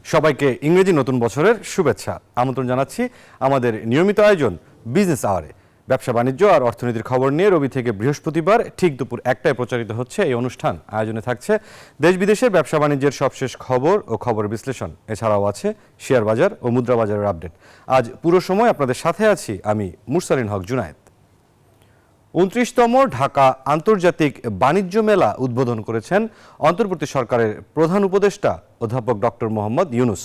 সবাইকে ইংরেজি নতুন বছরের শুভেচ্ছা। আমন্ত্রণ জানাচ্ছি আমাদের নিয়মিত আয়োজন বিজনেস আওয়ারে। ব্যবসা বাণিজ্য আর অর্থনীতির খবর নিয়ে রবি থেকে বৃহস্পতিবার ঠিক দুপুর 1টায় প্রচারিত হচ্ছে এই অনুষ্ঠান। আয়োজনে থাকছে দেশ বিদেশের ব্যবসা বাণিজ্যের সবশেষ খবর ও খবর বিশ্লেষণ। এছাড়াও আছে শেয়ার বাজার ও মুদ্রা বাজারের আপডেট। আজ পুরো সময় আপনাদের সাথে আছি আমি মুরসালিন হক জুনায়েদ। 29তম ঢাকা আন্তর্জাতিক বাণিজ্য মেলা উদ্বোধন করেছেন অন্তর্বর্তী সরকারের প্রধান উপদেষ্টা অধ্যাপক ডক্টর মোহাম্মদ ইউনুস।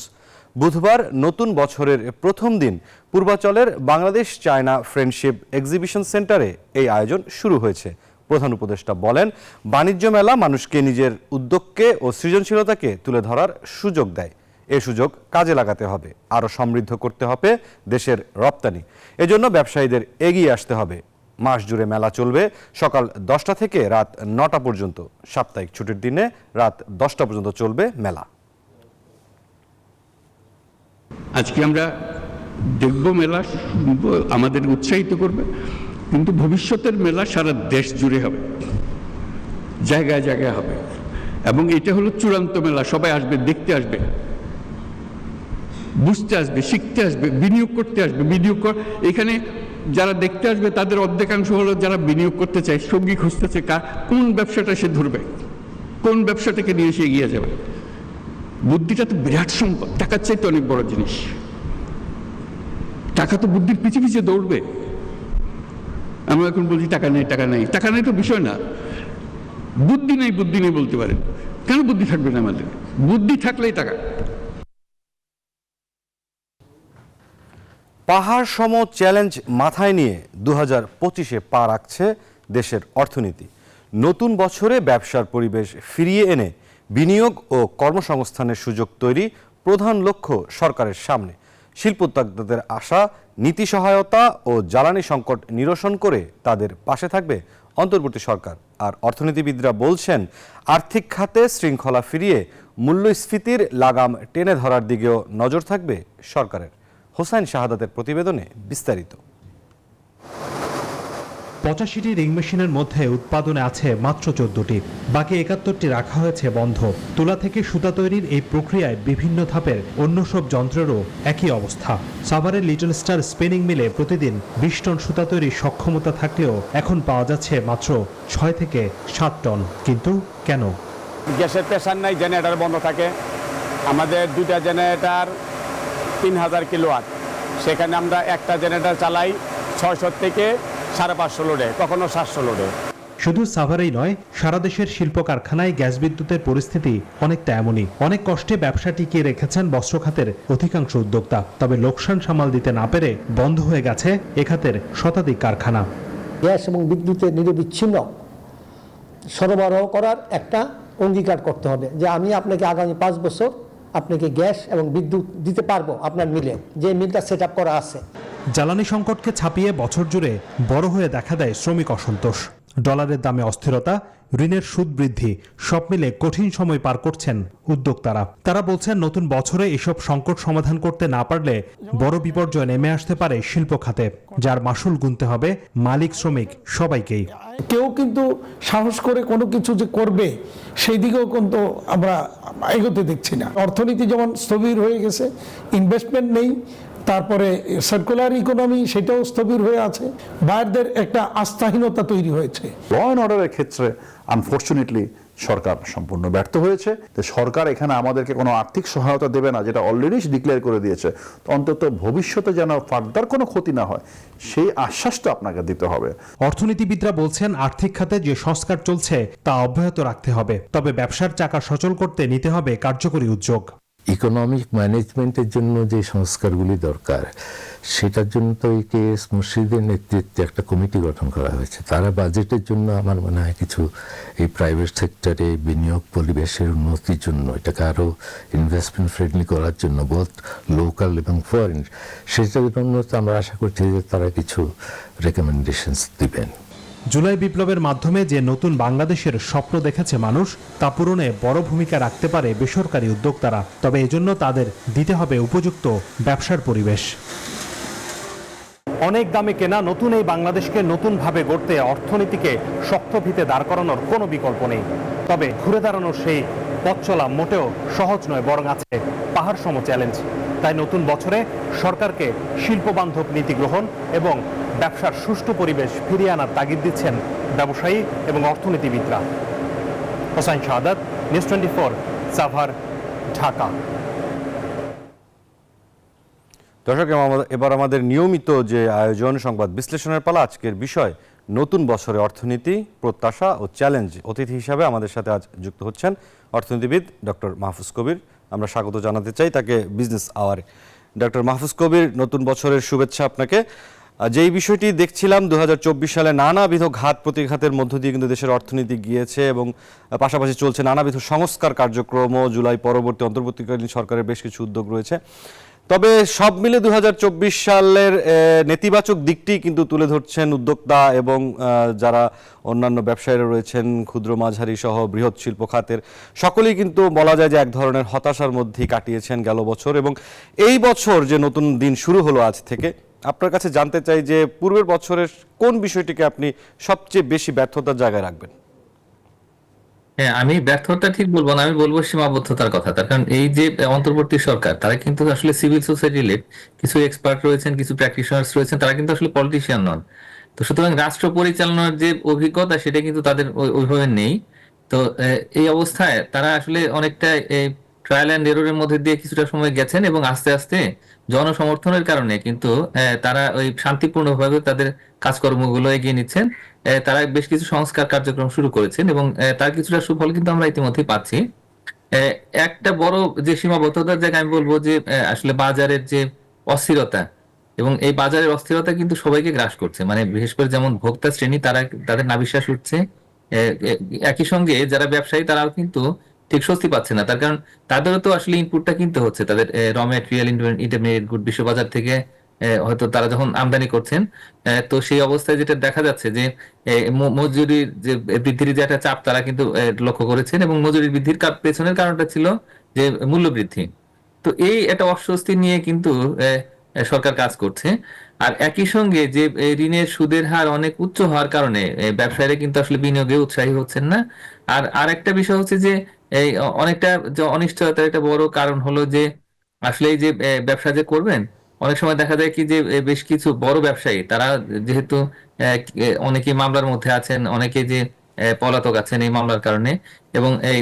বুধবার নতুন বছরের প্রথম দিন পূর্বাচলের বাংলাদেশ চায়না ফ্রেন্ডশিপ এক্সিবিশন সেন্টারে এই আয়োজন শুরু হয়েছে। প্রধান উপদেষ্টা বলেন, বাণিজ্য মেলা মানুষকে নিজের উদ্যোগকে ও সৃজনশীলতাকে তুলে ধরার সুযোগ দেয়। এ সুযোগ কাজে লাগাতে হবে, আরও সমৃদ্ধ করতে হবে দেশের রপ্তানি। এজন্য ব্যবসায়ীদের এগিয়ে আসতে হবে। মাস জুড়ে মেলা চলবে সকাল 10টা থেকে রাত 9টা পর্যন্ত। সাপ্তাহিক ছুটির দিনে রাত 10টা পর্যন্ত চলবে মেলা। আজকে আমরা দেখব মেলা, আমাদের উৎসাহিত করবে, কিন্তু ভবিষ্যতের মেলা সারা দেশ জুড়ে হবে, জায়গায় জায়গায় হবে, এবং এটা হলো চূড়ান্ত মেলা। সবাই আসবে, দেখতে আসবে, বুঝতে আসবে, শিখতে আসবে, বিনিয়োগ করতে আসবে। এখানে যারা দেখতে আসবে তাদের অর্ধেকাংশ হলো যারা বিনিয়োগ করতে চায়, সঙ্গী খুঁজতেছে, কোন ব্যবসাটা সে ধরবে, কোন ব্যবসাটাকে নিয়ে সে এগিয়ে যাবে। বুদ্ধিটা তো বিরাট সম্পদ, টাকার চাইতে অনেক বড় জিনিস। টাকা তো বুদ্ধির পিছিয়ে পিছিয়ে দৌড়বে। আমরা এখন বলছি টাকা নেই, টাকা নেই, টাকা নেই তো বিষয় না। বুদ্ধি নেই বলতে পারেন। কেন বুদ্ধি থাকবে না আমাদের? বুদ্ধি থাকলেই টাকা। পাহাড় সম চ্যালেঞ্জ মাথায় নিয়ে 2025-এ পা রাখছে দেশের অর্থনীতি। নতুন বছরে ব্যবসার পরিবেশ ফিরিয়ে এনে বিনিয়োগ ও কর্মসংস্থানের সুযোগ তৈরি প্রধান লক্ষ্য সরকারের সামনে। শিল্পোদ্যোক্তাদের আশা, নীতি সহায়তা ও জ্বালানি সংকট নিরসন করে তাদের পাশে থাকবে অন্তর্বর্তী সরকার। আর অর্থনীতিবিদরা বলছেন, আর্থিক খাতে শৃঙ্খলা ফিরিয়ে মূল্যস্ফীতির লাগাম টেনে ধরার দিকেও নজর থাকবে সরকারের। হোসাইন শাহাদাতের প্রতিবেদনে বিস্তারিত। 85টি রিং মেশিনের মধ্যে উৎপাদনে আছে মাত্র 14টি, বাকি 71টি রাখা হয়েছে বন্ধ। তুলা থেকে সুতা তৈরির এই প্রক্রিয়ায় বিভিন্ন ধাপের অন্য সব যন্ত্রেরও একই অবস্থা। সাভারের লিটল স্টার স্পিনিং মিলে প্রতিদিন 20 টন সুতা তৈরির সক্ষমতা থাকলেও এখন পাওয়া যাচ্ছে মাত্র 6 থেকে 7 টন। কিন্তু কেন? গ্যাসের প্রেসার নাই, জেনারেটর বন্ধ থাকে। আমাদের 2টা জেনারেটর 3000 কিলোওয়াট, সেখানে আমরা একটা জেনারেটর চালাই 600 থেকে 550 লোডে, কখনো 700 লোডে। শুধু সাভারেই নয়, সারা দেশের শিল্প কারখানায় গ্যাস বিদ্যুতের পরিস্থিতি অনেকটা এমনই। অনেক কষ্টে ব্যবসা টিকিয়ে রেখেছেন বস্ত্র খাতের অধিকাংশ উদ্যোক্তা। তবে লোকসান সামাল দিতে না পেরে বন্ধ হয়ে গেছে এ খাতের শতাধিক কারখানা। গ্যাস এবং বিদ্যুতের নিরবিচ্ছিন্ন সরবরাহ করার একটা অঙ্গীকার করতে হবে যে আমি আপনাকে আগামী 5 বছর আপনাকে গ্যাস এবং বিদ্যুৎ দিতে পারবো আপনার মিলে, যে মিলটা সেট আপ করা আছে। জ্বালানি সংকটকে ছাপিয়ে বছর জুড়ে বড় হয়ে দেখা দেয় শ্রমিক অসন্তোষ। ডলারের দামে অস্থিরতা, ঋণের সুদ বৃদ্ধি, সব মিলে কঠিন সময় পার করছেন উদ্যোক্তারা। তারা বলছেন, নতুন বছরে এসব সংকট সমাধান করতে না পারলে বড় বিপর্যয় নেমে আসতে পারে শিল্প খাতে, যার মাসুল গুনতে হবে মালিক শ্রমিক সবাইকেই। কেউ কিন্তু সাহস করে কোনো কিছু যে করবে সেই দিকেও কিন্তু আমরা এগোতে দেখছি না। অর্থনীতি যেমন স্থবির হয়ে গেছে, ইনভেস্টমেন্ট নেই, তারপরে সার্কুলার ইকোনমি সেটাও স্থবির হয়ে আছে, বায়ারদের একটা আস্থাহীনতা তৈরি হয়েছে। ল অ্যান্ড অর্ডারের ক্ষেত্রে আনফর্চুনেটলি সরকার সম্পূর্ণ ব্যর্থ হয়েছে। সরকার এখানে আমাদেরকে কোনো আর্থিক সহায়তা দেবে না, যেটা অলরেডি ডিক্লেয়ার করে দিয়েছে। তো অন্তত ভবিষ্যতে যেন ফার্দার কোনো ক্ষতি না হয় সেই আশ্বাসটা আপনাকে দিতে হবে। অর্থনীতিবিদরা বলছেন, আর্থিক খাতে যে সংস্কার চলছে তা অব্যাহত রাখতে হবে, তবে ব্যবসার চাকা সচল করতে নিতে হবে কার্যকরী উদ্যোগ। ইকোনমিক ম্যানেজমেন্টের জন্য যে সংস্কারগুলি দরকার, সেটার জন্য তো এই কে.এস. মুর্শিদের নেতৃত্বে একটা কমিটি গঠন করা হয়েছে। তারা বাজেটের জন্য আমার মনে হয় কিছু এই প্রাইভেট সেক্টরে বিনিয়োগ পরিবেশের উন্নতির জন্য, এটাকে আরও ইনভেস্টমেন্ট ফ্রেন্ডলি করার জন্য, বোথ লোকাল এবং ফরেন, সেটার জন্য আমরা আশা করছি যে তারা কিছু রেকমেন্ডেশনস দিবেন। জুলাই বিপ্লবের মাধ্যমে যে নতুন বাংলাদেশের স্বপ্ন দেখেছে মানুষ, তা পূরণে বড় ভূমিকা রাখতে পারে বেসরকারি উদ্যোক্তারা। তবে এজন্য তাদের দিতে হবে উপযুক্ত ব্যবসার পরিবেশ। অনেক দামে কেনা নতুন এই বাংলাদেশকে নতুনভাবে গড়তে অর্থনীতিকে শক্ত ভিতে দাঁড় করানোর কোনো বিকল্প নেই। তবে ঘুরে দাঁড়ানোর সেই পথ চলা মোটেও সহজ নয়, বরং আছে পাহাড় সম চ্যালেঞ্জ। তাই নতুন বছরে সরকারকে শিল্পবান্ধব নীতি গ্রহণ এবং ব্যবসার সুষ্ঠু পরিবেশ ফিরিয়ে আনার তাগিদ দিচ্ছেন ব্যবসায়ী এবং অর্থনীতিবিদরা। হোসাইন শাহাদাত, নিউজ 24, সাভার, ঢাকা। দর্শক, এবার আমাদের নিয়মিত যে আয়োজন সংবাদ বিশ্লেষণের পালা। আজকের বিষয় নতুন বছরে অর্থনীতি, প্রত্যাশা ও চ্যালেঞ্জ। অতিথি হিসাবে আমাদের সাথে আজ যুক্ত হচ্ছেন অর্থনীতিবিদ ডক্টর মাহফুজ কবির। আমরা স্বাগত জানাতে চাই তাকে বিজনেস আওয়ারে। ডক্টর মাহফুজ কবির, নতুন বছরের শুভেচ্ছা আপনাকে। যেই বিষয়টি দেখছিলাম 2024 সালে নানাবিধ ঘাত প্রতিঘাতের মধ্য দিয়ে কিন্তু দেশের অর্থনীতি গিয়েছে এবং পাশাপাশি চলছে নানাবিধ সংস্কার কার্যক্রম। জুলাই পরবর্তী অন্তর্বর্তীকালীন সরকারের বেশ কিছু উদ্যোগ রয়েছে। তবে সব মিলে 2024 সালের নেতিবাচক দিকটি কিন্তু তুলে ধরছেন উদ্যোক্তা এবং যারা অন্যান্য ব্যবসায়ীরা রয়েছেন, ক্ষুদ্র মাঝারি সহ বৃহৎ শিল্প খাতের সকলেই কিন্তু বলা যায় যে এক ধরনের হতাশার মধ্যেই কাটিয়েছেন গেল বছর। এবং এই বছর যে নতুন দিন শুরু হলো আজ থেকে, আপনার কাছে জানতে চাই যে পূর্বের বছরের কোন বিষয়টিকে আপনি সবচেয়ে বেশি ব্যর্থতার জায়গায় রাখবেন? হ্যাঁ, আমি ব্যর্থতা ঠিক বলবো না, আমি বলবো সীমাবদ্ধতার কথা। তার কারণ এই যে অন্তর্বর্তী সরকার, তারা কিন্তু আসলে সিভিল সোসাইটি লিড, কিছু এক্সপার্ট রয়েছেন, কিছু প্র্যাকটিশনার্স রয়েছেন, তারা কিন্তু আসলে পলিটিশিয়ান নন। তো সুতরাং রাষ্ট্র পরিচালনার যে অভিজ্ঞতা সেটা কিন্তু তাদের ওইভাবে নেই। তো এই অবস্থায় তারা আসলে অনেকটা ট্রায়াল অ্যান্ড এররের মধ্যে দিয়ে কিছুটা সময় গেছেন এবং আস্তে আস্তে জনসমর্থনের কারণে কিন্তু তারা ওই শান্তিপূর্ণভাবে তাদের কাজকর্মগুলো এগিয়ে নিচ্ছেন। তারা বেশ কিছু সংস্কার কার্যক্রম শুরু করেছেন এবং তার কিছুটা সুফল কিন্তু আমরা ইতিমধ্যেই পাচ্ছি। একটা বড় যে সীমাবদ্ধতার জায়গায় আমি বলবো যে আসলে বাজারের যে অস্থিরতা, এবং এই বাজারের অস্থিরতা কিন্তু সবাইকে গ্রাস করছে। মানে বিশেষ করে যেমন ভোক্তা শ্রেণী, তারা তাদের নাবিশ্বাস উঠছে। একই সঙ্গে যারা ব্যবসায়ী, তারাও কিন্তু ঠিক স্বস্তি পাচ্ছে না। তার কারণ তাদেরও তো আসলে ইনপুটটা কিনতে হচ্ছে, তাদের র ম্যাটেরিয়াল, ইন্টারমিডিয়েট গুড বিশ্ববাজার থেকে হয়তো তারা যখন আমদানি করছেন। তো সেই অবস্থায় যেটা দেখা যাচ্ছে যে মজুরির যে বৃদ্ধির যে একটা চাপ তারা কিন্তু লক্ষ্য করেছেন, এবং মজুরির বৃদ্ধির পেছনের কারণটা ছিল যে মূল্য বৃদ্ধি। তো এই একটা অস্বস্তি নিয়ে কিন্তু সরকার কাজ করছে। আর একই সঙ্গে যে ঋণের সুদের হার অনেক উচ্চ হওয়ার কারণে ব্যবসায়ীরা কিন্তু আসলে বিনিয়োগে উৎসাহী হচ্ছেন না। আর আরেকটা বিষয় হচ্ছে যে এই অনেকটা যে অনিশ্চয়তার একটা বড় কারণ হলো যে আসলে এই যে ব্যবসা যে করবেন, অনেক সময় দেখা যায় কি যে বেশ কিছু বড় ব্যবসায়ী, তারা যেহেতু অনেকেই মামলার মধ্যে আছেন, অনেকে যে পলাতক আছেন এই মামলার কারণে, এবং এই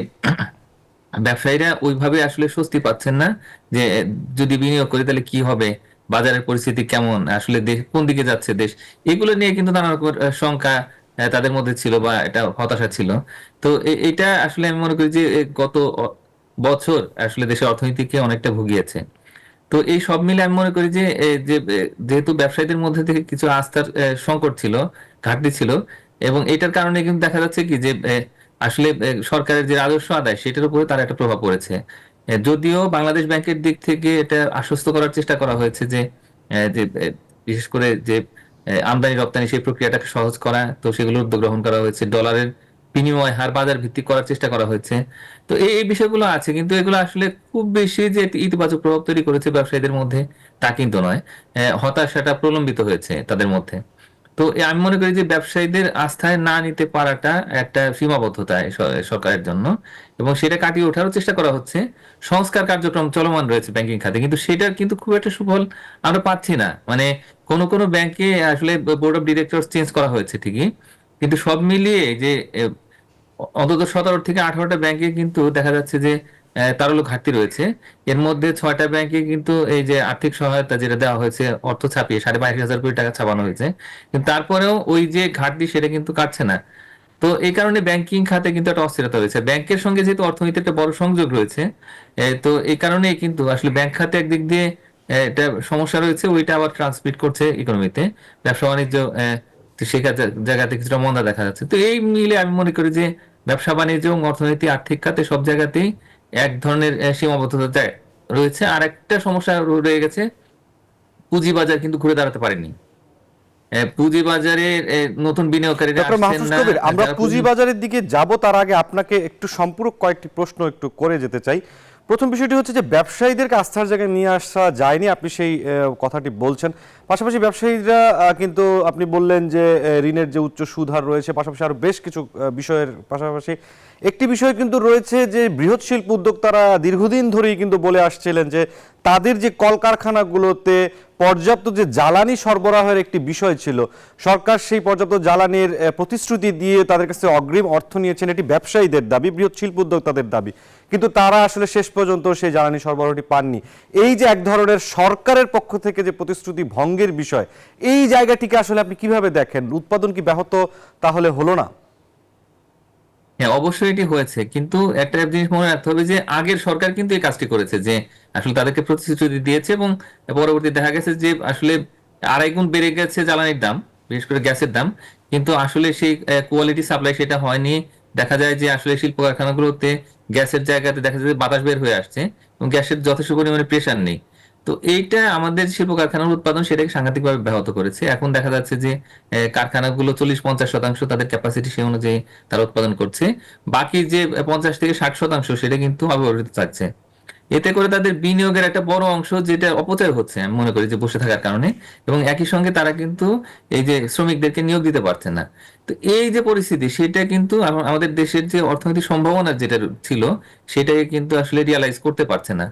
ব্যবসায়ীরা ওইভাবে আসলে স্বস্তি পাচ্ছেন না যে যদি বিনিয়োগ করি তাহলে কি হবে, বাজারের পরিস্থিতি কেমন, আসলে দেশ কোন দিকে যাচ্ছে দেশ, এগুলো নিয়ে কিন্তু নানা রকম শঙ্কা তাদের মধ্যে ছিল বা এটা হতাশা ছিল। তো এটা আসলে আমি মনে করি যে গত বছর আসলে দেশের অর্থনীতিকে অনেকটা ভুগিয়েছে। তো এই সব মিলে আমি মনে করি যে যেহেতু ব্যবসায়ীদের মধ্যে থেকে কিছু আস্থার সংকট ছিল, ঘাটতি ছিল, এবং এটার কারণে কিন্তু দেখা যাচ্ছে কি যে আসলে সরকারের যে রাজস্ব আদায় সেটার উপরে তার একটা প্রভাব পড়েছে। যদিও বাংলাদেশ ব্যাংকের দিক থেকে এটা আশ্বস্ত করার চেষ্টা করা হয়েছে যে বিশেষ করে যে আমদানি রপ্তানি সেই প্রক্রিয়াটাকে সহজ করা, তো সেগুলো উদ্যোগ গ্রহণ করা হয়েছে, ডলারের বিনিময় হার বাজার ভিত্তিক করার চেষ্টা করা হয়েছে। তো এই বিষয়গুলো আছে, কিন্তু এগুলো আসলে খুব বেশি যে ইতিবাচক প্রভাব তৈরি করেছে ব্যবসায়ীদের মধ্যে তা কিন্তু নয়। হতাশাটা প্রলম্বিত হয়েছে তাদের মধ্যে। তো আমি মনে করি যে ব্যবসায়ীদের আস্থায় না নিতে পারাটা একটা সীমাবদ্ধতা সরকারের জন্য, এবং সেটা কাটিয়ে ওঠারও চেষ্টা করা হচ্ছে। সংস্কার কার্যক্রম চলমান রয়েছে ব্যাংকিং খাতে, কিন্তু সেটার কিন্তু খুব একটা সুফল আমরা পাচ্ছি না। মানে কোনো কোনো ব্যাংকে আসলে বোর্ড অফ ডিরেক্টরস চেঞ্জ করা হয়েছে ঠিকই, কিন্তু সব মিলিয়ে যে অন্তত 17 থেকে 18টা ব্যাংকে কিন্তু দেখা যাচ্ছে যে তারও ঘাটতি রয়েছে। এর মধ্যে 6টা ব্যাংকে কিন্তু এই যে আর্থিক সহায়তা যেটা দেওয়া হয়েছে, অর্থ ছাপিয়ে 22,500 কোটি টাকা ছাপানো হয়েছে, কিন্তু তারপরেও ওই যে ঘাটতি সেটা কিন্তু কাটছে না। তো এই কারণে ব্যাংকিং খাতে কিন্তু একটা অস্থিরতা রয়েছে। ব্যাংকের সঙ্গে যেহেতু অর্থনীতির একটা বড় সংযোগ রয়েছে, তো এই কারণে কিন্তু আসলে ব্যাংক খাতে একদিক দিয়ে এটা সমস্যা রয়েছে, ওইটা আবার ট্রান্সমিট করছে ইকোনমিতে, ব্যবসা বাণিজ্য সেখানে জায়গাতে কিছুটা মন্দা দেখা যাচ্ছে। তো এই মিলে আমি মনে করি যে ব্যবসা বাণিজ্য এবং অর্থনীতি, আর্থিক খাতে সব জায়গাতেই এক ধরনের সীমাবদ্ধতা রয়েছে। আর একটা সমস্যা রয়ে গেছে, পুঁজিবাজার কিন্তু ঘুরে দাঁড়াতে পারেনি। পুঁজিবাজারে নতুন বিনিয়োগকারীরা ডক্টর মাহফুজ কবির, আমরা পুঁজিবাজারের দিকে যাব তার আগে আপনাকে একটু সম্পূরক কয়েকটি প্রশ্ন একটু করে যেতে চাই। প্রথম বিষয়টি হচ্ছে যে ব্যবসায়ীদেরকে আস্থার জায়গায় নিয়ে আসা যায়নি, আপনি সেই কথাটি বলছেন। পাশাপাশি ব্যবসায়ীরা কিন্তু আপনি বললেন যে ঋণের যে উচ্চ সুদ হার রয়েছে, পাশাপাশি আরো বেশ কিছু বিষয়ের পাশাপাশি একটি বিষয় কিন্তু রয়েছে যে বৃহৎ শিল্প উদ্যোক্তারা দীর্ঘদিন ধরেই কিন্তু বলে আসছিলেন যে তাদের যে কলকারখানাগুলোতে পর্যাপ্ত যে জ্বালানি সরবরাহের একটি বিষয় ছিল, সরকার সেই পর্যাপ্ত জ্বালানির প্রতিশ্রুতি দিয়ে তাদের কাছে অগ্রিম অর্থ নিয়েছেন, এটি ব্যবসায়ীদের দাবি, বৃহৎ শিল্প উদ্যোক্তাদের দাবি, কিন্তু তারা আসলে শেষ পর্যন্ত সেই জ্বালানি সরবরাহটি পাননি। এই যে এক ধরনের সরকারের পক্ষ থেকে যে প্রতিশ্রুতি ভঙ্গের বিষয়, এই জায়গাটিকে আসলে আপনি কিভাবে দেখেন? উৎপাদন কি ব্যাহত তাহলে হলো না? হ্যাঁ, অবশ্যই এটি হয়েছে, কিন্তু একটা জিনিস মনে রাখতে হবে যে আগের সরকার কিন্তু এই কাজটি করেছে, যে আসলে তাদেরকে প্রতিশ্রুতি দিয়েছে এবং পরবর্তী দেখা গেছে যে আসলে 2.5 গুণ বেড়ে গেছে জ্বালানির দাম, বিশেষ করে গ্যাসের দাম, কিন্তু আসলে সেই কোয়ালিটি সাপ্লাই সেটা হয়নি। দেখা যায় যে আসলে শিল্প কারখানাগুলোতে গ্যাসের জায়গাতে দেখা যায় যে বাতাস বের হয়ে আসছে এবং গ্যাসের যথেষ্ট পরিমাণে প্রেশার নেই। তো এইটা আমাদের শিল্প কারখানার উৎপাদন সেটাকে সাংঘাতিকভাবে ব্যাহত করেছে। এখন দেখা যাচ্ছে যে কারখানাগুলো 40-50% তাদের ক্যাপাসিটি সেই অনুযায়ী তারা উৎপাদন করছে, বাকি যে 50-60% সেটা কিন্তু অব্যবহৃত থাকছে। এতে করে তাদের বিনিয়োগের একটা বড় অংশ যেটা অপচয় হচ্ছে আমি মনে করি, যে বসে থাকার কারণে, এবং একই সঙ্গে তারা কিন্তু এই যে শ্রমিকদেরকে নিয়োগ দিতে পারছে না। তো এই যে পরিস্থিতি, সেটা কিন্তু আমাদের দেশের যে অর্থনৈতিক সম্ভাবনা যেটা ছিল সেটাকে কিন্তু আসলে রিয়ালাইজ করতে পারছে না।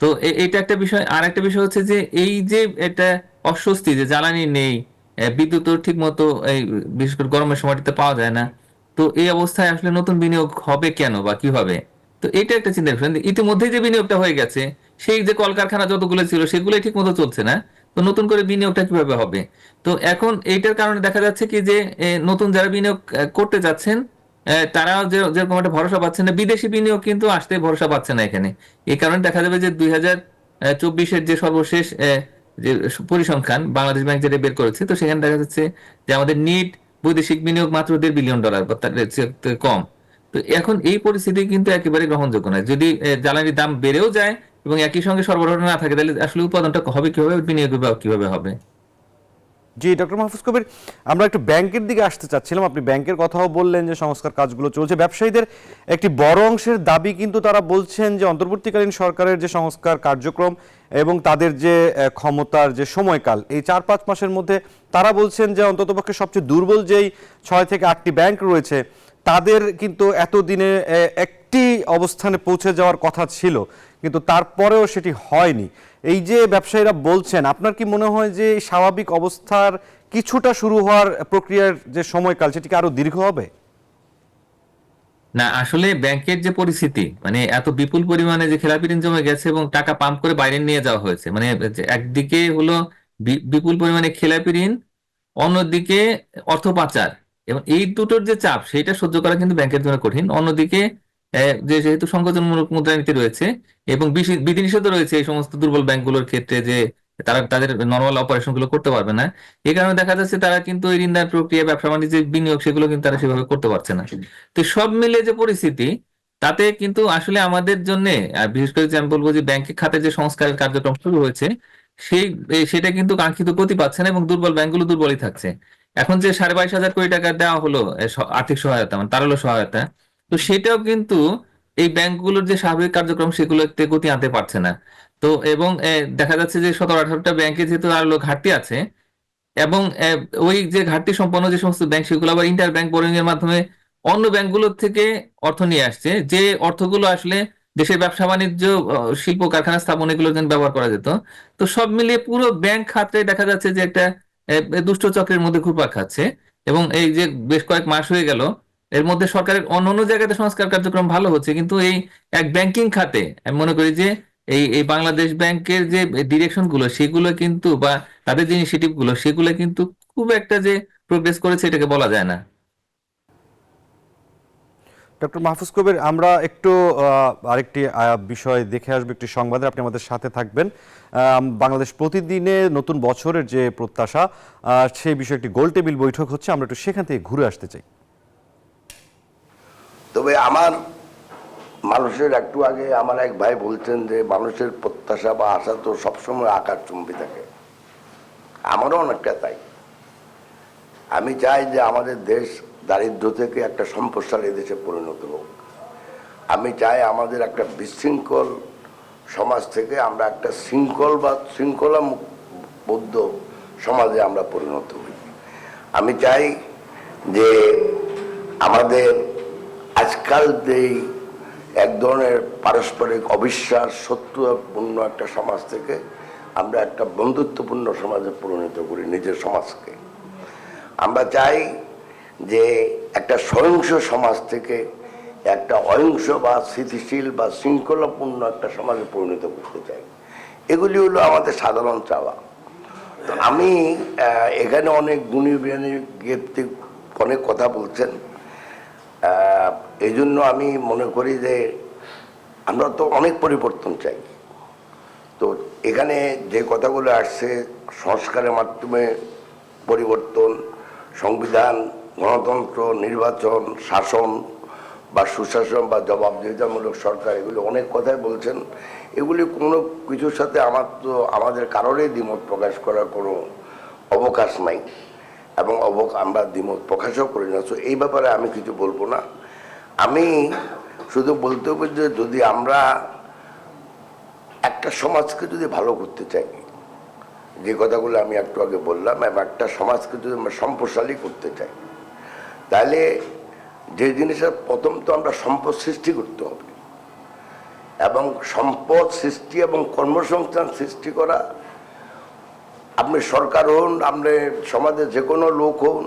তো এইটা একটা বিষয়। আর একটা বিষয় হচ্ছে যে এই যে এটা অস্বস্তি, যে জ্বালানি নেই, বিদ্যুৎ ঠিক মতো এই বিশেষ করে গরমের সময়টাতে পাওয়া যায় না, তো এই অবস্থায় আসলে নতুন বিনিয়োগ হবে কেন বা কিভাবে? তো এটা একটা চিন্তা বিষয়। ইতিমধ্যে যে বিনিয়োগটা হয়ে গেছে, সেই যে কলকারখানা যতগুলো ছিল সেগুলো ঠিক মতো চলছে না, তো নতুন করে বিনিয়োগটা কিভাবে হবে? তো এখন এইটার কারণে দেখা যাচ্ছে কি যে নতুন যারা বিনিয়োগ করতে যাচ্ছেন, তারাও যেরকম একটা ভরসা পাচ্ছেন না, বিদেশি বিনিয়োগ কিন্তু আসতে ভরসা পাচ্ছে না এখানে। এই কারণে দেখা যাবে যে 2024-এর যে সর্বশেষ যে পরিসংখ্যান বাংলাদেশ ব্যাংক যেটা বের করেছে, তো সেখানে দেখা যাচ্ছে যে আমাদের নিট বৈদেশিক বিনিয়োগ মাত্র $1.5 বিলিয়ন বা তার চেয়ে কম। তো এখন এই পরিস্থিতি কিন্তু একেবারে গ্রহণযোগ্য নয়। যদি জ্বালানির দাম বেড়েও যায় এবং একই সঙ্গে সরবরাহ না থাকে, তাহলে আসলে উৎপাদনটা হবে কিভাবে, বিনিয়োগ কিভাবে হবে? জি, ডক্টর মাহফুজ কবির, আমরা একটু ব্যাংকের দিকে আসতে চাচ্ছিলাম। আপনি ব্যাংকের কথাও বললেন যে সংস্কার কাজগুলো চলছে। ব্যবসায়ীদের একটি বড় অংশের দাবি কিন্তু তারা বলছেন যে অন্তর্বর্তীকালীন সরকারের যে সংস্কার কার্যক্রম এবং তাদের যে ক্ষমতার যে সময়কাল, এই 4-5 মাসের মধ্যে তারা বলছেন যে অন্ততপক্ষে সবচেয়ে দুর্বল যেই 6 থেকে 8টি ব্যাংক রয়েছে তাদের কিন্তু এতদিনে একটি অবস্থানে পৌঁছে যাওয়ার কথা ছিল, কিন্তু তারপরেও সেটি হয়নি। এই যে ব্যবসায়ীরা বলছেন, আপনার কি মনে হয় যে স্বাভাবিক অবস্থার কিছুটা শুরু হওয়ার প্রক্রিয়ার যে সময়কাল সেটি কি আরো দীর্ঘ হবে? না, আসলে ব্যাংকের যে পরিস্থিতি, মানে এত বিপুল পরিমাণে যে খেলাপি ঋণ জমে গেছে এবং টাকা পাম্প করে বাইরে নিয়ে যাওয়া হয়েছে, মানে যে একদিকে হলো বিপুল পরিমাণে খেলাপি ঋণ, অন্যদিকে অর্থ পাচার, এবং এই দুটোর যে চাপ সেটা সহ্য করা কিন্তু ব্যাংকের জন্য কঠিন। অন্যদিকে যেহেতু সংকোচনমূলক মুদ্রানীতি রয়েছে এবং বিধিনিষেধ রয়েছে এই সমস্ত দুর্বল ব্যাংকগুলোর ক্ষেত্রে, যে তারা তাদের নর্মাল অপারেশন গুলো করতে পারবে না, এই কারণে দেখা যাচ্ছে তারা কিন্তু এই ঋণদান প্রক্রিয়া, ব্যবসা বাণিজ্যের বিনিয়োগ, সেগুলো কিন্তু তারা সেভাবে করতে পারছে না। তো সব মিলে যে পরিস্থিতি, তাতে কিন্তু আসলে আমাদের জন্য, আর বিশেষ করে যে আমি বলবো যে ব্যাংকিং খাতের যে সংস্কারের কার্যক্রম শুরু হয়েছে, সেটা কিন্তু কাঙ্ক্ষিত গতি পাচ্ছে না এবং দুর্বল ব্যাংকগুলো দুর্বলই থাকছে। এখন যে 22,500 কোটি টাকা দেওয়া হলো আর্থিক সহায়তা, মানে তারল্য সহায়তা, তো সেটাও কিন্তু এই ব্যাংকগুলোর যে স্বাভাবিক কার্যক্রম সেগুলোতে গতি আনতে পারছে না। তো এবং দেখা যাচ্ছে যে 17-18টা ব্যাংকে যেহেতু আরো ঘাটতি আছে, এবং ওই যে ঘাটতি সম্পন্ন যে সমস্ত ব্যাংক, সেগুলো আবার ইন্টার ব্যাংক বোরিং এর মাধ্যমে অন্য ব্যাংকগুলোর থেকে অর্থ নিয়ে আসছে, যে অর্থগুলো আসলে দেশের ব্যবসা বাণিজ্য, শিল্প কারখানা স্থাপন, এগুলোর জন্য ব্যবহার করা যেত। তো সব মিলিয়ে পুরো ব্যাংক খাতে দেখা যাচ্ছে যে একটা দুষ্ট চক্রের মধ্যে ঘুরপাক খাচ্ছে। এবং এই যে বেশ কয়েক মাস হয়ে গেল, এর মধ্যে সরকারের অন্য কার্যক্রম সংস্কার কার্যক্রম ভালো হচ্ছে, কিন্তু এই এক ব্যাংকিং খাতে আমি মনে করি যে এই বাংলাদেশ ব্যাংকের যে ডিরেকশন গুলো, সেগুলো কিন্তু, বা তাদের যে ইনিশিয়েটিভ গুলো, সেগুলো কিন্তু খুব একটা যে প্রোগ্রেস করেছে এটাকে বলা যায় না। ডক্টর মাহফুজ কবির, আমরা একটু আরেকটি বিষয় দেখে আসবো, একটি সংবাদে আপনি আমাদের সাথে থাকবেন। বাংলাদেশ প্রতিদিনে নতুন বছরের যে প্রত্যাশা, সেই বিষয়ে একটি গোল টেবিল বৈঠক হচ্ছে, আমরা একটু সেখান থেকে ঘুরে আসতে চাই। তবে আমার মানুষের একটু আগে আমার এক ভাই বলছেন যে মানুষের প্রত্যাশা বা আশা তো সবসময় আকাশচুম্বী থাকে, আমারও অনেকটা তাই। আমি চাই যে আমাদের দেশ দারিদ্র্য থেকে একটা সম্পদশালী দেশে পরিণত হোক। আমি চাই আমাদের একটা বিশৃঙ্খল সমাজ থেকে আমরা একটা শৃঙ্খলাবদ্ধ সমাজে আমরা পরিণত হই। আমি চাই যে আমাদের আজকাল যেই এক ধরনের পারস্পরিক অবিশ্বাস শত্রুতাপূর্ণ একটা সমাজ থেকে আমরা একটা বন্ধুত্বপূর্ণ সমাজে পরিণত করি নিজের সমাজকে। আমরা চাই যে একটা সহিংস সমাজ থেকে একটা অহিংস বা স্থিতিশীল বা শৃঙ্খলাপূর্ণ একটা সমাজে পরিণত করতে চাই। এগুলি হলো আমাদের সাধারণ চাওয়া। তো আমি এখানে অনেক গুণী জ্ঞানী ব্যক্তি অনেক কথা বলছেন, এই জন্য আমি মনে করি যে আমরা তো অনেক পরিবর্তন চাই। তো এখানে যে কথাগুলো আসছে সংস্কারের মাধ্যমে পরিবর্তন, সংবিধান, গণতন্ত্র, নির্বাচন, শাসন বা সুশাসন বা জবাবদিহিতামূলক সরকার, এগুলো অনেক কথাই বলছেন। এগুলি কোনো কিছুর সাথে আমাদের কারোরই দ্বিমত প্রকাশ করার কোনো অবকাশ নাই এবং আমরা দ্বিমত প্রকাশও করি না। তো এই ব্যাপারে আমি কিছু বলবো না। আমি শুধু বলতে হবে যে যদি আমরা একটা সমাজকে যদি ভালো করতে চাই, যে কথাগুলো আমি একটু আগে বললাম, এবং একটা সমাজকে যদি আমরা সম্প্রসারী করতে চাই, তাহলে যে জিনিসের প্রথম তো আমরা সম্পদ সৃষ্টি করতে হবে, এবং সম্পদ সৃষ্টি এবং কর্মসংস্থান সৃষ্টি করা, আপনি সরকার হন, আপনি সমাজের যে কোনো লোক হন,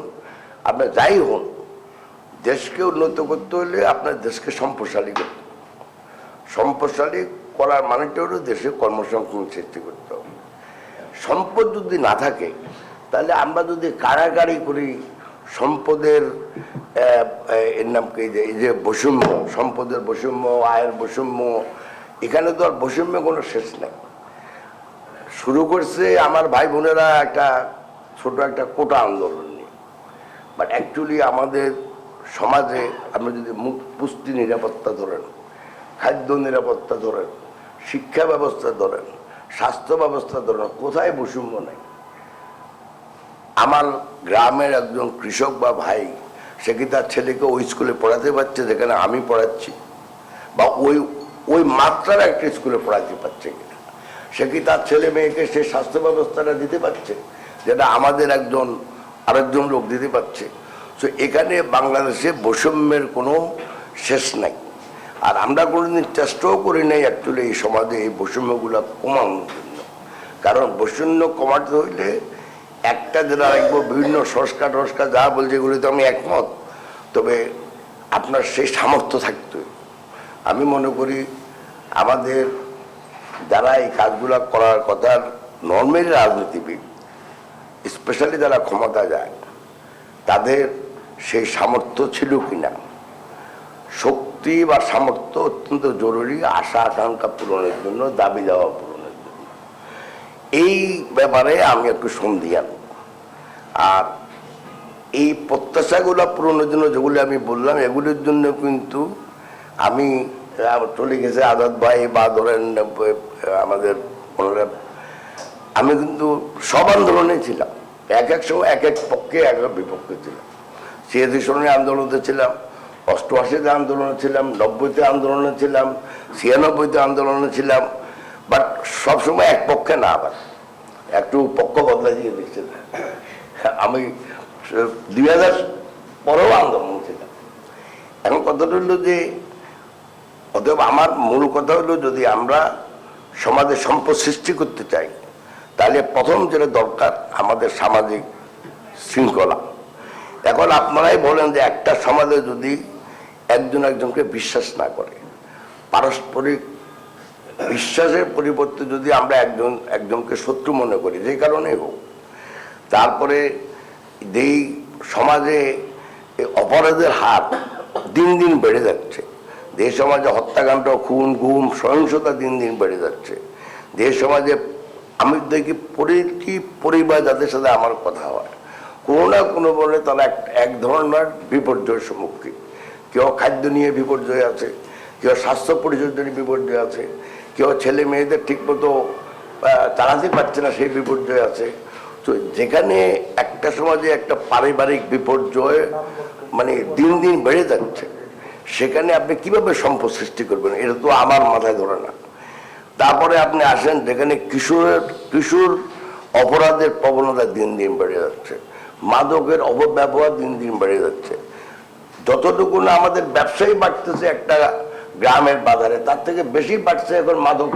আপনি যাই হন, দেশকে উন্নত করতে হলে আপনার দেশকে সম্প্রসারী করতে হবে। সম্প্রসারী করার মানেটা হলো দেশে কর্মসংস্থান সৃষ্টি করতে হবে। সম্পদ যদি না থাকে তাহলে আমরা যদি কাড়াকাড়ি করি সম্পদের এর নাম কি, এই যে বৈষম্য, সম্পদের বৈষম্য, আয়ের বৈষম্য, এখানে তো আর বৈষম্যের কোনো শেষ নেই। শুরু করছে আমার ভাই বোনেরা একটা ছোট একটা কোটা আন্দোলন নিয়ে, বাট অ্যাকচুয়ালি আমাদের সমাজে আপনি যদি পুষ্টি নিরাপত্তা ধরেন, খাদ্য নিরাপত্তা ধরেন, শিক্ষা ব্যবস্থা ধরেন, স্বাস্থ্য ব্যবস্থা ধরেন, কোথায় বৈষম্য নেই। আমার গ্রামের একজন কৃষক বা ভাই, সে কি তার ছেলেকে ওই স্কুলে পড়াতে পারছে যেখানে আমি পড়াচ্ছি, বা ওই মাত্রার একটা স্কুলে পড়াতে পারছে কিনা? সে কি তার ছেলে মেয়েকে সে স্বাস্থ্য ব্যবস্থাটা দিতে পারছে যেটা আমাদের আরেকজন লোক দিতে পারছে? তো এখানে বাংলাদেশে বৈষম্যের কোনো শেষ নাই। আর আমরা কোনোদিন চেষ্টাও করি নাই অ্যাকচুয়ালি এই সমাজে এই বৈষম্যগুলো কমানোর জন্য। কারণ বৈষম্য কমাতে হইলে একটা যেটা রাখবো, বিভিন্ন সংস্কার যা বলছে এগুলিতে আমি একমত, তবে আপনার সেই সামর্থ্য থাকতে হবে। আমি মনে করি আমাদের যারা এই কাজগুলো করার কথা, নর্মাল রাজনীতিবিদ, স্পেশালি যারা ক্ষমতা যায়, তাদের সেই সামর্থ্য ছিল কিনা। শক্তি বা সামর্থ্য অত্যন্ত জরুরি আশা আকাঙ্ক্ষা পূরণের জন্য, দাবি দাওয়া পূরণের জন্য। এই ব্যাপারে আমি একটু সন্দিহান। আর এই প্রত্যাশাগুলো পূরণের জন্য যেগুলি আমি বললাম, এগুলির জন্য কিন্তু আমি চলে গেছে আজাদ ভাই বা ধরেন আমাদের আমি কিন্তু সব আন্দোলনে ছিলাম, এক এক সময় এক এক পক্ষে এক এক বিপক্ষে ছিলাম। 86 সনের আন্দোলনে ছিলাম, 88-তে আন্দোলনে ছিলাম, 90-তে আন্দোলনে ছিলাম, 96-তে আন্দোলনে ছিলাম, বাট সবসময় এক পক্ষে না, আবার একটু পক্ষ বদলা দিয়ে দেখছিলাম। আমি 2000 পরেও আন্দোলন ছিলাম। এখন কথাটা হলো যে, অতএব আমার মূল কথা হলো, যদি আমরা সমাজে সম্পদ সৃষ্টি করতে চাই, তাহলে প্রথম যেটা দরকার আমাদের সামাজিক শৃঙ্খলা। এখন আপনারাই বলেন যে একটা সমাজে যদি একজন একজনকে বিশ্বাস না করে, পারস্পরিক বিশ্বাসের পরিবর্তে যদি আমরা একজনকে শত্রু মনে করি, যে কারণেই হোক, তারপরে যেই সমাজে অপরাধের হার দিন দিন বেড়ে যাচ্ছে, যে সমাজে হত্যাকাণ্ড, খুন, গুম, সহিংসতা দিন দিন বেড়ে যাচ্ছে, যে সমাজে আমি দেখি প্রতিটি পরিবার যাদের সাথে আমার কথা হয়, কোনো না কোনো বলে তারা এক ধরনের বিপর্যয়ের সম্মুখীন। কেউ খাদ্য নিয়ে বিপর্যয় আছে, কেউ স্বাস্থ্য পরিচর্যা নিয়ে বিপর্যয় আছে, কেউ ছেলে মেয়েদের ঠিকমতো চালাতে পারছে না, সেই বিপর্যয় আছে। তো যেখানে একটা সমাজে একটা পারিবারিক বিপর্যয় মানে দিন দিন বেড়ে যাচ্ছে, সেখানে আপনি কিভাবে সম্পদ সৃষ্টি করবেন, এটা তো আমার মাথায় ধরে না। তারপরে আপনি আসেন যেখানে কিশোর অপরাধের প্রবণতা দিন দিন বেড়ে যাচ্ছে, মাদকের অপব্যবহার দিন দিন বেড়ে যাচ্ছে, যতটুকু না আমাদের ব্যবসায়ী বাড়তেছে একটা গ্রামের বাজারে, তার থেকে বেশি বাড়ছে এখন মাদক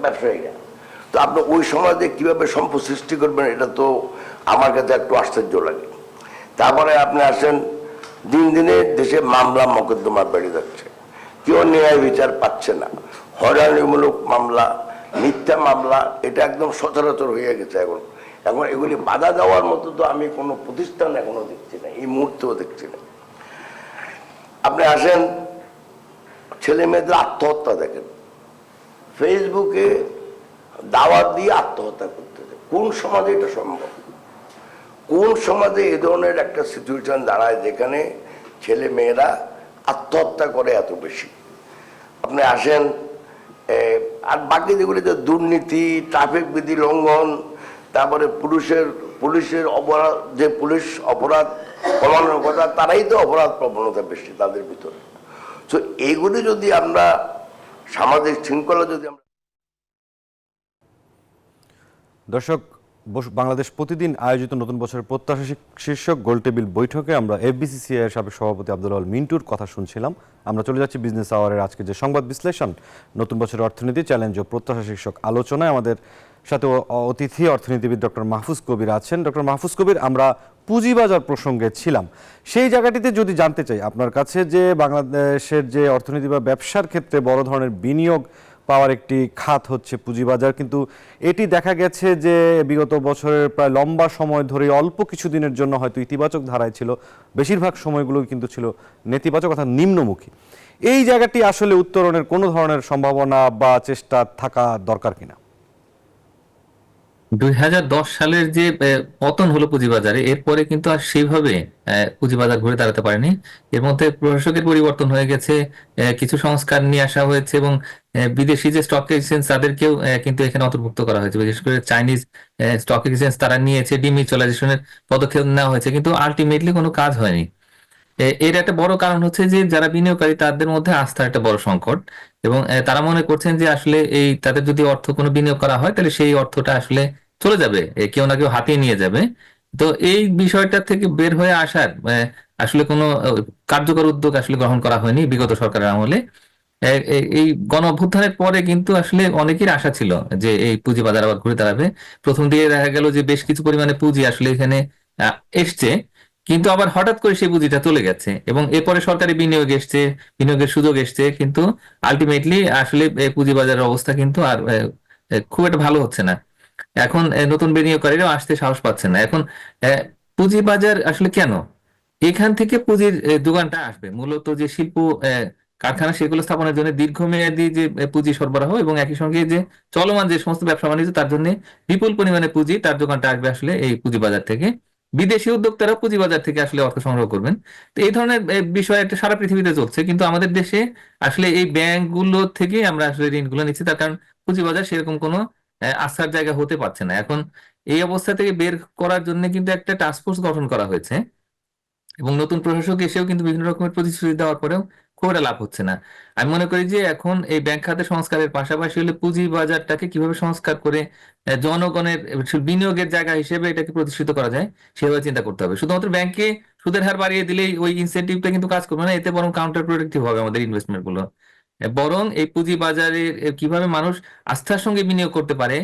ব্যবসায়ীরা। তো আপনি ওই সমাজে কিভাবে সম্পদ সৃষ্টি করবেন, এটা তো আমার কাছে একটু আশ্চর্য লাগে। তারপরে আপনি আসেন, দিন দিনে দেশে মামলা মোকদ্দমা বেড়ে যাচ্ছে, কেউ ন্যায় বিচার পাচ্ছে না, হয়রানিমূলক মামলা, মিথ্যা মামলা, এটা একদম সচরাচর হয়ে গেছে এখন। এখন এগুলি বাধা দেওয়ার মতো তো আমি কোনো প্রতিষ্ঠান এখনো দেখছি না, এই মুহূর্তেও দেখছি না। আপনি আসেন, ছেলে মেয়েদের আত্মহত্যা দেখেন, ফেসবুকে দাওয়াত দিয়ে আত্মহত্যা করতেছে। কোন সমাজে এটা সম্ভব? কোন সমাজে এ ধরনের একটা সিচুয়েশন দাঁড়ায় যেখানে ছেলে মেয়েরা আত্মহত্যা করে এত বেশি? আপনি আসেন, আর বাকি যেগুলি যে দুর্নীতি, ট্রাফিক বিধি লঙ্ঘন, তারপরে পুলিশের অপরাধ, যে পুলিশ অপরাধ কমানোর কথা, তারাই তো অপরাধ প্রবণতা বেশি তাদের ভিতরে। তো এইগুলি যদি আমরা সামাজিক শৃঙ্খলা যদি আমরা দর্শক, বাংলাদেশ প্রতিদিন আয়োজিত নতুন বছরের প্রত্যাশা শীর্ষক গোলটেবিল বৈঠকে আমরা এফবিসিসিআই এর সাবেক সভাপতি আব্দুল আওয়াল মিন্টুর কথা শুনছিলাম। আমরা চলে যাচ্ছি বিজনেস আওয়ারের আজকে যে সংবাদ বিশ্লেষণ, নতুন বছরের অর্থনীতি চ্যালেঞ্জ ও প্রত্যাশা শীর্ষক আলোচনায় আমাদের সাথে অতিথি অর্থনীতিবিদ ডক্টর মাহফুজ কবির আছেন। ডক্টর মাহফুজ কবির, আমরা পুঁজিবাজার প্রসঙ্গে ছিলাম, সেই জায়গাটিতে যদি জানতে চাই আপনার কাছে যে বাংলাদেশের যে অর্থনীতি বা ব্যবসার ক্ষেত্রে বড় ধরনের বিনিয়োগ পাওয়ার একটি খাত হচ্ছে পুঁজিবাজার, কিন্তু এটি দেখা গেছে যে বিগত বছরের প্রায় লম্বা সময় ধরে অল্প কিছু দিনের জন্য হয়তো ইতিবাচক ধারায় ছিল, বেশিরভাগ সময়গুলো কিন্তু ছিল নেতিবাচক অর্থাৎ নিম্নমুখী। এই জায়গাটি আসলে উত্তরণের কোনো ধরনের সম্ভাবনা বা চেষ্টা থাকা দরকার কিনা? 2010 সালের যে পতন হলো পুঁজিবাজারে, এরপরে কিন্তু আর সেইভাবে পুঁজিবাজার ঘুরে দাঁড়াতে পারেনি। এর মধ্যে প্রশাসকের পরিবর্তন হয়ে গেছে, কিছু সংস্কার নিয়ে আসা হয়েছে এবং বিদেশি যে স্টক এক্সচেঞ্জ তাদেরকেও কিন্তু এখানে অন্তর্ভুক্ত করা হয়েছে। বিশেষ করে চাইনিজ স্টক এক্সচেঞ্জ তারা নিয়েছে, ডিমিউচুয়ালাইজেশনের পদক্ষেপ নেওয়া হয়েছে, কিন্তু আলটিমেটলি কোনো কাজ হয়নি। এর একটা বড় কারণ হচ্ছে যে যারা বিনিয়োগকারী তাদের মধ্যে আস্থার একটা বড় সংকট, এবং তারা মনে করছেন যে আসলে এই তাদের যদি অর্থ কোনো বিনিয়োগ করা হয় তাহলে সেই অর্থটা আসলে চলে যাবে, কেউ না কেউ হাতিয়ে নিয়ে যাবে। তো এই বিষয়টা থেকে বের হয়ে আসার আসলে কোনো কার্যকর উদ্যোগ আসলে গ্রহণ করা হয়নি বিগত সরকারের আমলে। এই গণ অভ্যুত্থানের পরে কিন্তু আসলে অনেকের আশা ছিল যে এই পুঁজিবাজার আবার ঘুরে দাঁড়াবে। প্রথম দিকে দেখা গেল যে বেশ কিছু পরিমাণে পুঁজি আসলে এখানে এসছে, কিন্তু আবার হঠাৎ করে সেই পুঁজিটা চলে গেছে এবং এরপরে সরকারি বিনিয়োগ এসছে, বিনিয়োগের সুযোগ এসছে, কিন্তু আলটিমেটলি আসলে পুঁজিবাজারের অবস্থা কিন্তু আর খুব একটা ভালো হচ্ছে না। এখন নতুন বিনিয়োগকারীরাও আসতে সাহস পাচ্ছে না। এখন পুঁজিবাজার আসলে কেন? এখান থেকে পুঁজির যোগানটা আসবে মূলত যে শিল্প কারখানা সেগুলো স্থাপনের জন্য দীর্ঘমেয়াদী যে পুঁজি সরবরাহ, এবং একই সঙ্গে যে চলমান যে সমস্ত ব্যবসা বাণিজ্য তার জন্য বিপুল পরিমাণে পুঁজি, তার যোগানটা আসবে আসলে এই পুঁজিবাজার থেকে। বিদেশি উদ্যোক্তারা পুঁজিবাজার থেকে আসলে অর্থ সংগ্রহ করবেন। তো এই ধরনের বিষয় একটা সারা পৃথিবীতে চলছে, কিন্তু আমাদের দেশে আসলে এই ব্যাংকগুলো থেকে আমরা আসলে ঋণগুলো নিচ্ছি, তার কারণ পুঁজিবাজার সেরকম কোনো আস্থার জায়গা হতে পারছে না। এখন এই অবস্থা থেকে বের করার জন্য কিন্তু একটা টাস্কফোর্স গঠন করা হয়েছে, এবং নতুন প্রশাসক এসেও কিন্তু বিভিন্ন রকমের প্রতিশ্রুতি দেওয়ার পরেও খুব একটা লাভ হচ্ছে না। আমি মনে করি যে এখন এই ব্যাংক খাতে সংস্কারের পাশাপাশি হলে পুঁজি বাজারটাকে কিভাবে সংস্কার করে জনগণের বিনিয়োগের জায়গা হিসেবে এটাকে প্রতিষ্ঠিত করা যায় সেভাবে চিন্তা করতে হবে। শুধুমাত্র ব্যাংকে সুদের হার বাড়িয়ে দিলেই ওই ইনসেন্টিভটা কিন্তু কাজ করবে না, এতে বরং কাউন্টার প্রোডাক্টিভ হবে আমাদের ইনভেস্টমেন্ট গুলো। বরং এই পুঁজি বাজারে কিভাবে মানুষ আস্থার সঙ্গে বিনিয়োগ করতে পারে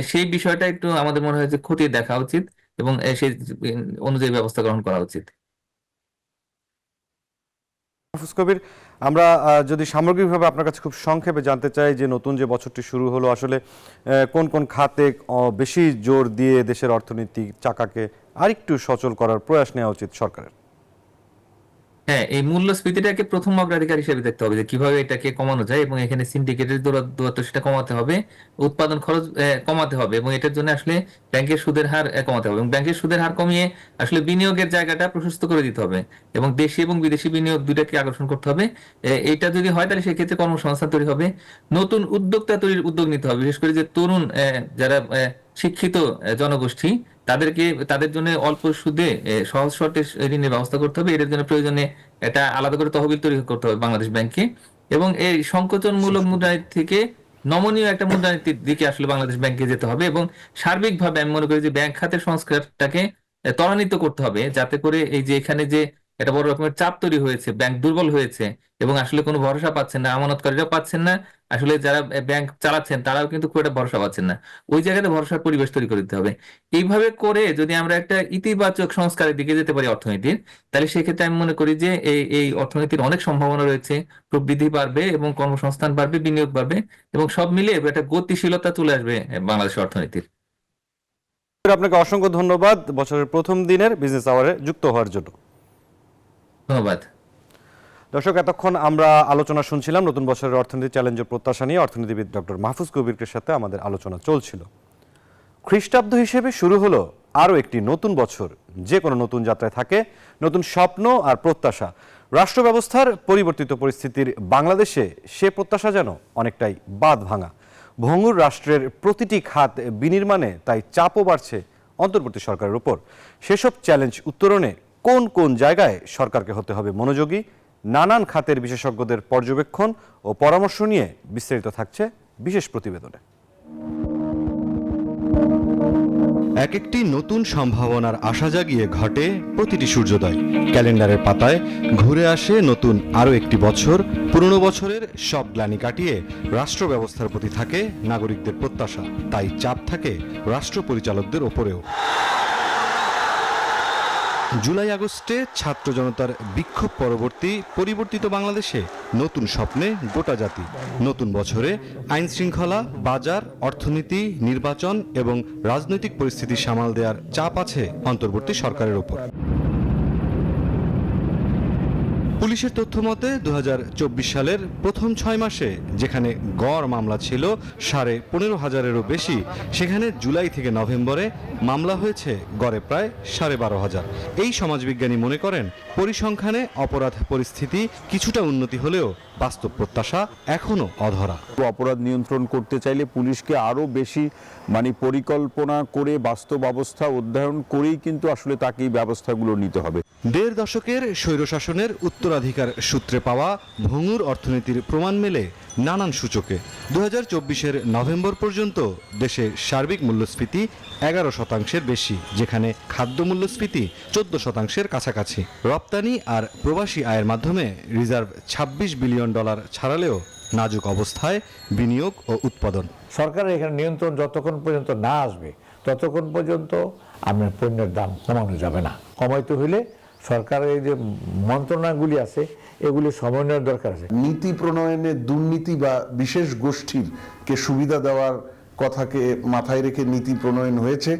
সেই বিষয়টা একটু আমাদের মনে হয় যে খতিয়ে দেখা উচিত, এবং সেই অনুযায়ী ব্যবস্থা গ্রহণ করা উচিত। মাহফুজ কবির, আমরা যদি সামগ্রিকভাবে আপনার কাছে খুব সংক্ষেপে জানতে চাই যে নতুন যে বছরটি শুরু হলো, আসলে কোন কোন খাতে বেশি জোর দিয়ে দেশের অর্থনৈতিক চাকাকে আরেকটু সচল করার প্রয়াস নেওয়া উচিত সরকারের? হ্যাঁ, এই মূল্যস্ফীতিটাকে প্রথম অগ্রাধিকার হিসেবে দেখতে হবে যে কিভাবে এটাকে কমানো যায়, এবং এখানে সিন্ডিকেটের দূরত্ব সেটা কমাতে হবে, উৎপাদন খরচ কমাতে হবে, এবং এটার জন্য আসলে ব্যাংকের সুদের হার কমাতে হবে, এবং ব্যাংকের সুদের হার কমিয়ে আসলে বিনিয়োগের জায়গাটা প্রশস্ত করে দিতে হবে, এবং দেশি এবং বিদেশি বিনিয়োগ দুইটাকে আকর্ষণ করতে হবে। এইটা যদি হয় তাহলে সেক্ষেত্রে কর্মসংস্থান তৈরি হবে, নতুন উদ্যোক্তা তৈরির উদ্যোগ নিতে হবে, বিশেষ করে যে তরুণ যারা শিক্ষিত জনগোষ্ঠী তাদের জন্য অল্প সুদে সহজ শর্তে ঋণের ব্যবস্থা করতে হবে। এর জন্য প্রয়োজনে এটা আলাদা করে তহবিল তৈরি করতে হবে বাংলাদেশ ব্যাংকে, এবং এই সংকোচনমূলক মুদ্রানীতি থেকে নমনীয় একটা মুদ্রানীতির দিকে আসলে বাংলাদেশ ব্যাংকে যেতে হবে, এবং সার্বিকভাবে আমি মনে করি যে ব্যাংক খাতের সংস্কারটাকে ত্বরান্বিত করতে হবে, যাতে করে এই যে এখানে যে একটা বড় রকমের চাপ তৈরি হয়েছে, ব্যাংক দুর্বল হয়েছে এবং আসলে কোনো ভরসা পাচ্ছেন না, আমানতকারীরাও পাচ্ছেন না, আসলে যারা ব্যাংক চালাচ্ছেন তারাও কিন্তু খুব একটা ভরসা পাচ্ছেন না। ওই জায়গাতে ভরসার পরিবেশ তৈরি করে দিতে হবে। এইভাবে করে যদি আমরা একটা ইতিবাচক সংস্কারের দিকে যেতে পারি অর্থনীতির, তাহলে সেক্ষেত্রে আমি মনে করি যে এই অর্থনীতির অনেক সম্ভাবনা রয়েছে, প্রবৃদ্ধি বাড়বে এবং কর্মসংস্থান বাড়বে, বিনিয়োগ বাড়বে এবং সব মিলিয়ে একটা গতিশীলতা চলে আসবে বাংলাদেশের অর্থনীতির। আপনাকে অসংখ্য ধন্যবাদ বছরের প্রথম দিনের বিজনেস আওয়ারে যুক্ত হওয়ার জন্য। ধন্যবাদ। দর্শক, এতক্ষণ আমরা আলোচনা শুনছিলাম নতুন বছরের অর্থনীতি চ্যালেঞ্জ ও প্রত্যাশা নিয়ে। অর্থনীতিবিদ ডক্টর মাহফুজ কবিরের সাথে আমাদের আলোচনা চলছিল। খ্রিস্টাব্দ হিসেবে শুরু হলো আরও একটি নতুন বছর। যে কোনো নতুন যাত্রায় থাকে নতুন স্বপ্ন আর প্রত্যাশা। রাষ্ট্র ব্যবস্থার পরিবর্তিত পরিস্থিতির বাংলাদেশে সে প্রত্যাশা যেন অনেকটাই বাঁধ ভাঙা। ভঙ্গুর রাষ্ট্রের প্রতিটি খাত বিনির্মাণে তাই চাপও বাড়ছে অন্তর্বর্তী সরকারের উপর। সেসব চ্যালেঞ্জ উত্তরণে কোন কোন জায়গায় সরকারকে হতে হবে মনোযোগী, নানান খাতের বিশেষজ্ঞদের পর্যবেক্ষণ ও পরামর্শ নিয়ে বিস্তারিত থাকছে বিশেষ প্রতিবেদনে। এক একটি নতুন সম্ভাবনার আশা জাগিয়ে ঘটে প্রতিটি সূর্যোদয়। ক্যালেন্ডারের পাতায় ঘুরে আসে নতুন আরও একটি বছর। পুরনো বছরের সব গ্লানি কাটিয়ে রাষ্ট্র ব্যবস্থার প্রতি থাকে নাগরিকদের প্রত্যাশা। তাই চাপ থাকে রাষ্ট্র পরিচালকদের ওপরেও। জুলাই আগস্টে ছাত্র জনতার বিক্ষোভ পরবর্তী পরিবর্তিত বাংলাদেশে নতুন স্বপ্নে গোটা জাতি। নতুন বছরে আইন শৃঙ্খলা, বাজার, অর্থনীতি, নির্বাচন এবং রাজনৈতিক পরিস্থিতি সামাল দেওয়ার চাপ আছে অন্তর্বর্তী সরকারের উপর। পুলিশের তথ্য মতে 2024 সালের প্রথম 6 মাসে যেখানে গড় মামলা ছিল 15,500-এরও বেশি, সেখানে জুলাই থেকে নভেম্বরে মামলা হয়েছে গড়ে প্রায় 12,500। এই সমাজবিজ্ঞানী মনে করেন পরিসংখ্যানে অপরাধ পরিস্থিতি কিছুটা উন্নতি হলেও বাস্তব প্রত্যাশা এখনো অধরা। অপরাধ নিয়ন্ত্রণ করতে চাইলে পুলিশকে আরও বেশি পরিকল্পনা করে বাস্তব অবস্থা অধ্যয়ন করেই কিন্তু আসলে তাকে এই ব্যবস্থাগুলো নিতে হবে। 1.5 দশকের স্বৈরশাসনের উত্তরাধিকার সূত্রে পাওয়া ভঙ্গুর অর্থনীতির প্রমাণ মেলে নানান সূচকে। 2024-এর নভেম্বর পর্যন্ত দেশে সার্বিক মূল্যস্ফীতি 11%-এর বেশি, যেখানে খাদ্য মূল্যস্ফীতি 14%-এর কাছাকাছি। রপ্তানি আর প্রবাসী আয়ের মাধ্যমে রিজার্ভ $26 বিলিয়ন ছাড়ালেও নাজুক অবস্থায় বিনিয়োগ ও উৎপাদন। সরকারের এখানে নিয়ন্ত্রণ যতক্ষণ পর্যন্ত না আসবে ততক্ষণ পর্যন্ত আপনার পণ্যের দাম কমানো যাবে না। কমাইতে হইলে সরকারের এই যে মন্ত্রণালয়গুলি আছে এগুলি সমন্বয়ের দরকার আছে। নীতি প্রণয়নে দুর্নীতি বা বিশেষ গোষ্ঠীরকে সুবিধা দেওয়ার কথাকে মাথায় রেখে নীতি প্রণয়ন হয়েছে।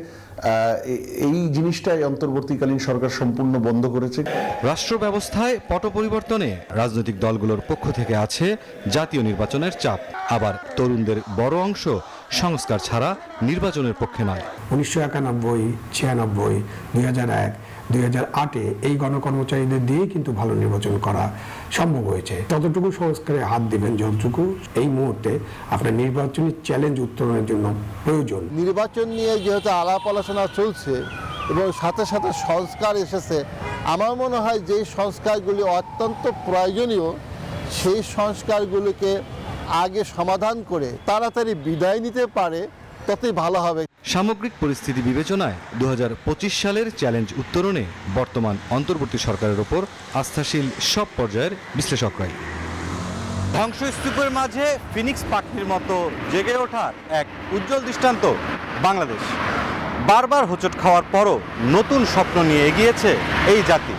এই জিনিসটাই অন্তর্বর্তীকালীন সরকার সম্পূর্ণ বন্ধ করেছে। রাষ্ট্র ব্যবস্থায় পট পরিবর্তনে রাজনৈতিক দলগুলোর পক্ষ থেকে আছে জাতীয় নির্বাচনের চাপ। আবার তরুণদের বড় অংশ সংস্কার ছাড়া নির্বাচনের পক্ষে নয়। 1991, 96, 2001, 2008-এ এই গণকর্মচারীদের দিয়ে কিন্তু ভালো নির্বাচন করা সম্ভব হয়েছে। ততটুকু সংস্কারে হাত দিবেন যতটুকু এই মুহূর্তে আপনার নির্বাচনী চ্যালেঞ্জ উত্তরণের জন্য প্রয়োজন। নির্বাচন নিয়ে যেহেতু আলাপ আলোচনা চলছে এবং সাথে সাথে সংস্কার এসেছে, আমার মনে হয় যেই সংস্কারগুলি অত্যন্ত প্রয়োজনীয় সেই সংস্কারগুলিকে আগে সমাধান করে তাড়াতাড়ি বিদায় নিতে পারে ততই ভালো হবে। সামগ্রিক পরিস্থিতি বিবেচনায় 2025 সালের চ্যালেঞ্জ উত্তরণে বর্তমান অন্তর্বর্তী সরকারের ওপর আস্থাশীল সব পর্যায়ের বিশ্লেষকরাই। ধ্বংসস্তূপের মাঝে ফিনিক্স পাখির মতো জেগে ওঠার এক উজ্জ্বল দৃষ্টান্ত বাংলাদেশ। বারবার হোঁচট খাওয়ার পরও নতুন স্বপ্ন নিয়ে এগিয়েছে এই জাতি।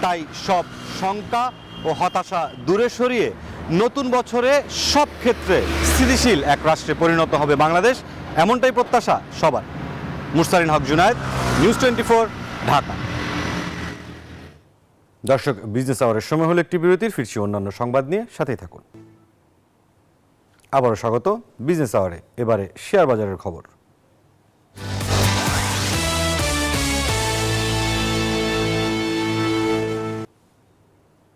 তাই সব শঙ্কা ও হতাশা দূরে সরিয়ে নতুন বছরে সব ক্ষেত্রে স্থিতিশীল এক রাষ্ট্রে পরিণত হবে বাংলাদেশ, এমনটাই প্রত্যাশা সবার। মুরসালিন হক জুনায়েদ, নিউজ 24, ঢাকা। দর্শক, বিজনেস আওয়ারের সময় হলো একটি বিরতির। ফিরছি অন্যান্য সংবাদ নিয়ে, সাথেই থাকুন। আবারও স্বাগত বিজনেস আওয়ারে। এবারে শেয়ার বাজারের খবর।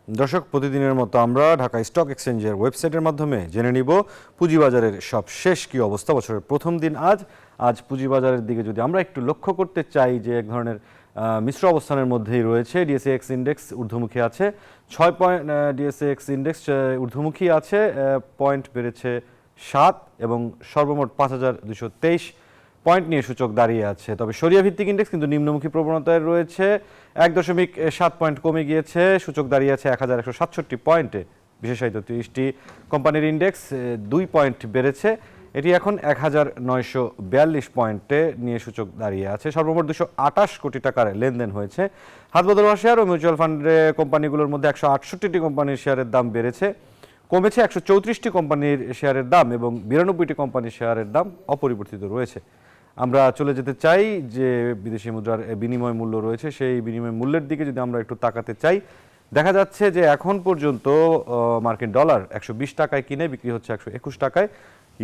দর্শক, প্রতিদিনের মতো আমরা ঢাকা স্টক এক্সচেঞ্জের ওয়েবসাইটের মাধ্যমে জেনে নিব পুঁজিবাজারের সব শেষ কী অবস্থা। বছরের প্রথম দিন আজ পুঁজিবাজারের দিকে যদি আমরা একটু লক্ষ্য করতে চাই, যে এক ধরনের মিশ্র অবস্থানের মধ্যেই রয়েছে। ডিএসএক্স ইন্ডেক্স ঊর্ধ্বমুখী আছে 6 পয়েন্ট, ডিএসএক্স ইন্ডেক্স ঊর্ধ্বমুখী আছে, পয়েন্ট বেড়েছে 7 এবং সর্বমোট 5,223 পয়েন্ট নিয়ে সূচক দাঁড়িয়ে আছে। তবে সরিয়া ভিত্তিক ইন্ডেক্স কিন্তু নিম্নমুখী প্রবণতায় রয়েছে, 1.7 পয়েন্ট কমে গিয়েছে, সূচক দাঁড়িয়ে আছে 1167 পয়েন্টে। বিশেষায়িত 30টি কোম্পানির ইন্ডেক্স 2 পয়েন্ট বেড়েছে, এটি এখন 1942 পয়েন্টে নিয়ে সূচক দাঁড়িয়ে আছে। সর্বমোট 228 কোটি টাকার লেনদেন হয়েছে। হাতবদল হওয়া শেয়ার ও মিউচুয়াল ফান্ডে কোম্পানিগুলোর মধ্যে 168টি কোম্পানির শেয়ারের দাম বেড়েছে, কমেছে 134টি কোম্পানির শেয়ারের দাম এবং 92টি কোম্পানির শেয়ারের দাম অপরিবর্তিত রয়েছে। আমরা চলে যেতে চাই যে বিদেশি মুদ্রার বিনিময় মূল্য রয়েছে, সেই বিনিময় মূল্যের দিকে যদি আমরা একটু তাকাতে চাই, দেখা যাচ্ছে যে এখন পর্যন্ত মার্কিন ডলার 120 টাকায় কিনে বিক্রি হচ্ছে 121 টাকায়,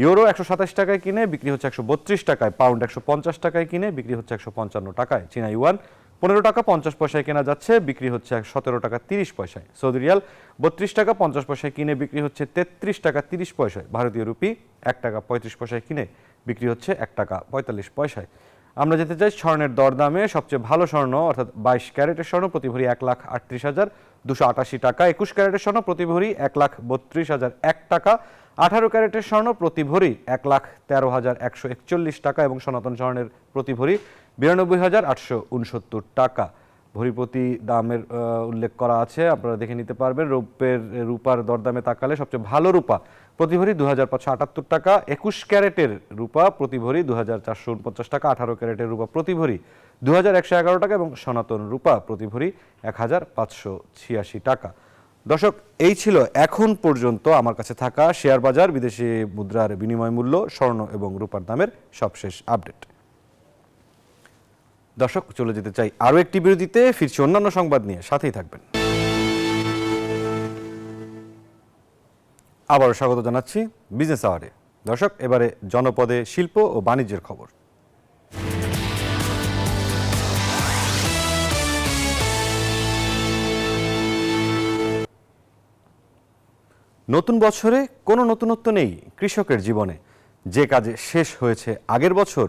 ইউরো 127 টাকায় কিনে বিক্রি হচ্ছে 132 টাকায়, পাউন্ড 150 টাকায় কিনে বিক্রি হচ্ছে 155 টাকায়, চীনা ইউয়ান 15 টাকা 50 পয়সায় কেনা যাচ্ছে, বিক্রি হচ্ছে 17 টাকা 30 পয়সায়, সৌদি রিয়াল 32 টাকা 50 পয়সায় কিনে বিক্রি হচ্ছে 33 টাকা 30 পয়সায়, ভারতীয় রুপি 1 টাকা 35 পয়সায় কিনে বিক্রি হচ্ছে 1 টাকা 45 পয়সায়। আমরা যেতে চাই স্বর্ণের দরদামে। সবচেয়ে ভালো স্বর্ণ অর্থাৎ 22 ক্যারেটের স্বর্ণ প্রতি ভরি 1,38,288 টাকা, 21 ক্যারেটের স্বর্ণ প্রতি ভরি 1,32,001 টাকা, 18 ক্যারেটের স্বর্ণ প্রতি ভরি 1,13,141 টাকা এবং সনাতন স্বর্ণের প্রতি ভরি 92,869 টাকা। ভরি প্রতি দামের উল্লেখ করা আছে, আপনারা দেখে নিতে পারবেন। রূপার দরদামে তাকালে সবচেয়ে ভালো রূপা প্রতি ভরি 2,578 টাকা, 21 ক্যারেটের রূপা প্রতি ভরি 2,449 টাকা, 18 ক্যারেটের রূপা প্রতি ভরি 2,111 টাকা এবং সনাতন রূপা প্রতি ভরি 1,586 টাকা। দর্শক, এই ছিল এখন পর্যন্ত আমার কাছে থাকা শেয়ার বাজার, বিদেশি মুদ্রার বিনিময় মূল্য, স্বর্ণ এবং রূপার দামের সবশেষ আপডেট। দর্শক, চলে যেতে চাই আরও একটি বিরতিতে, ফিরছি অন্যান্য সংবাদ নিয়ে, সাথেই থাকবেন। আবারও স্বাগত জানাচ্ছি বিজনেস আওয়ারে। দর্শক, এবারে জনপদে শিল্প ও বাণিজ্যের খবর। নতুন বছরে কোনো নতুনত্ব নেই কৃষকের জীবনে। যে কাজে শেষ হয়েছে আগের বছর,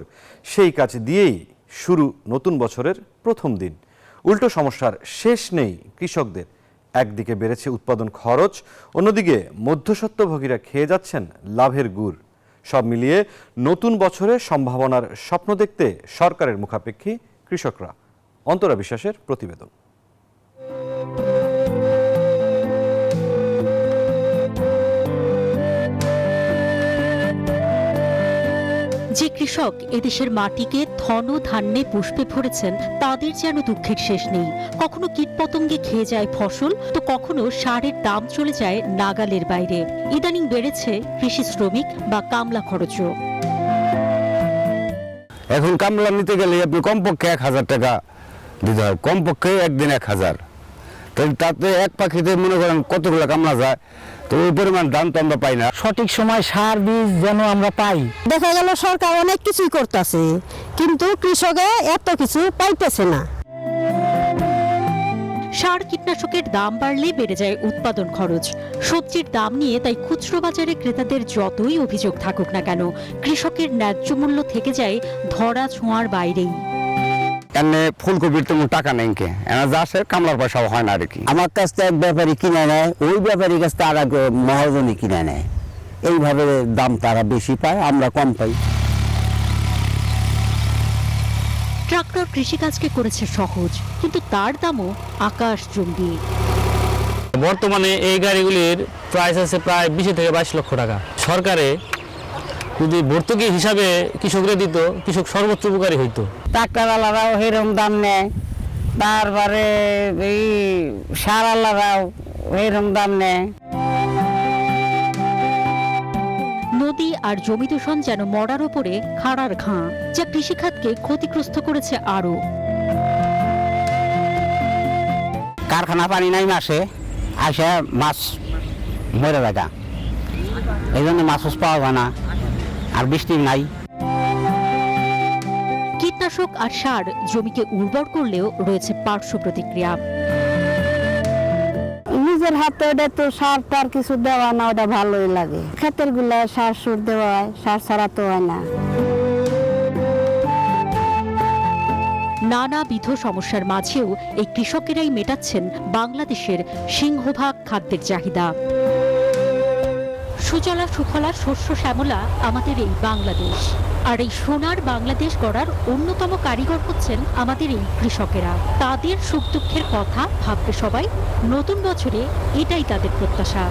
সেই কাজ দিয়েই শুরু নতুন বছরের প্রথম দিন। উল্টো সমস্যার শেষ নেই কৃষকদের। একদিকে বেড়েছে উৎপাদন খরচ, অন্যদিকে মধ্যস্বত্বভোগীরা খেয়ে যাচ্ছেন লাভের গুড়। সব মিলিয়ে নতুন বছরে সম্ভাবনার স্বপ্ন দেখতে সরকারের মুখাপেক্ষী কৃষকরা। অন্তরা বিশ্বাসের প্রতিবেদন। যে কৃষক এদেশের মাটিকে ধন ধান্যে পুষ্পে ভরেছেন, তাদের যেন দুঃখের শেষ নেই। কখনো কীটপতঙ্গে খেয়ে যায় ফসল, তো কখনো সারের দাম চলে যায় নাগালের বাইরে। ইদানিং বেড়েছে কৃষি শ্রমিক বা কামলা খরচও। এখন কামলা নিতে গেলে আপনি কমপক্ষে 1,000 টাকা দিতে হয়, কমপক্ষে একদিন 1,000। তাতে এক পাখিতে মনে করেন কতগুলো কামলা যায়, তো ওই পরিমাণ দাম তো আমরা পাই না। সঠিক সময় সার বীজ যেন আমরা পাই। দেখা গেল সরকার অনেক কিছুই করতেছে, কিন্তু কৃষকে এত কিছু পাইতেছে না। সার কীটনাশকের দাম বাড়লে বেড়ে যায় উৎপাদন খরচ। সবজির দাম নিয়ে তাই খুচরো বাজারে ক্রেতাদের যতই অভিযোগ থাকুক না কেন, কৃষকের ন্যায্য মূল্য থেকে যায় ধরা ছোঁয়ার বাইরেই। এনে ফুলকপির তেমন টাকা নেই, কে এনে যা আসে কামলার পয়সাও হয় না আর কি। আমার কাছ থেকে এক ব্যাপারী কিনে নেয়, ওই ব্যাপারীর কাছ থেকে আর এক মহাজনী কিনে নেয়। এইভাবে দাম তারা বেশি পায়, আমরা কম পাই। ট্রাক্টর কৃষিকাজকে করেছে সহজ, কিন্তু তার দামও আকাশচুম্বী। বর্তমানে এই গাড়িগুলির প্রাইস আছে প্রায় 20 থেকে 22 লক্ষ টাকা। সরকারে যদি ভর্তুকি হিসাবে কৃষকরা দিত, কৃষক সর্বোচ্চ উপকারী হইতো। ট্রাক্টরওয়ালারাও এরকম দাম নেয়, তারপরে এই সারওয়ালারাও এরকম দাম নেয়। নদী আর জমি দূষণ যেন মরার উপরে খাড়ার ঘাঁ, যা কৃষিখাতকে ক্ষতিগ্রস্ত করেছে আরো। কারখানা পানি নাই মাসে, আসে মাছ মরে যায়, এই জন্য মাছ পাওয়া যায় না, আর বৃষ্টি নাই। কীটনাশক আর সার জমিকে উর্বর করলেও রয়েছে পার্শ্ব প্রতিক্রিয়া। নিজের হাতে ওটা তো সার টার কিছু দেওয়া না, ওটা ভালোই লাগে। ক্ষেতের গুলা সার সুর দেওয়া হয়, সার ছাড়া তো হয় না। নানাবিধ সমস্যার মাঝেও এই কৃষকেরাই মেটাচ্ছেন বাংলাদেশের সিংহভাগ খাদ্যের চাহিদা। সুজলা সুফলা শস্য শ্যামলা আমাদের এই বাংলাদেশ, আর এই সোনার বাংলাদেশ গড়ার অন্যতম কারিগর হচ্ছেন আমাদের এই কৃষকেরা। তাদের সুখ দুঃখের কথা ভাববে সবাই। নতুন বছরে এটাই তাদের প্রত্যাশা।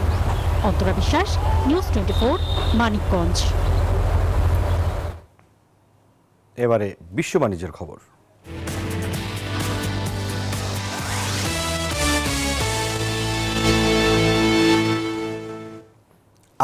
অন্তরা বিশ্বাস, নিউজ 24, মানিকগঞ্জ। এবারে বিশ্ব বাণিজ্যের খবর।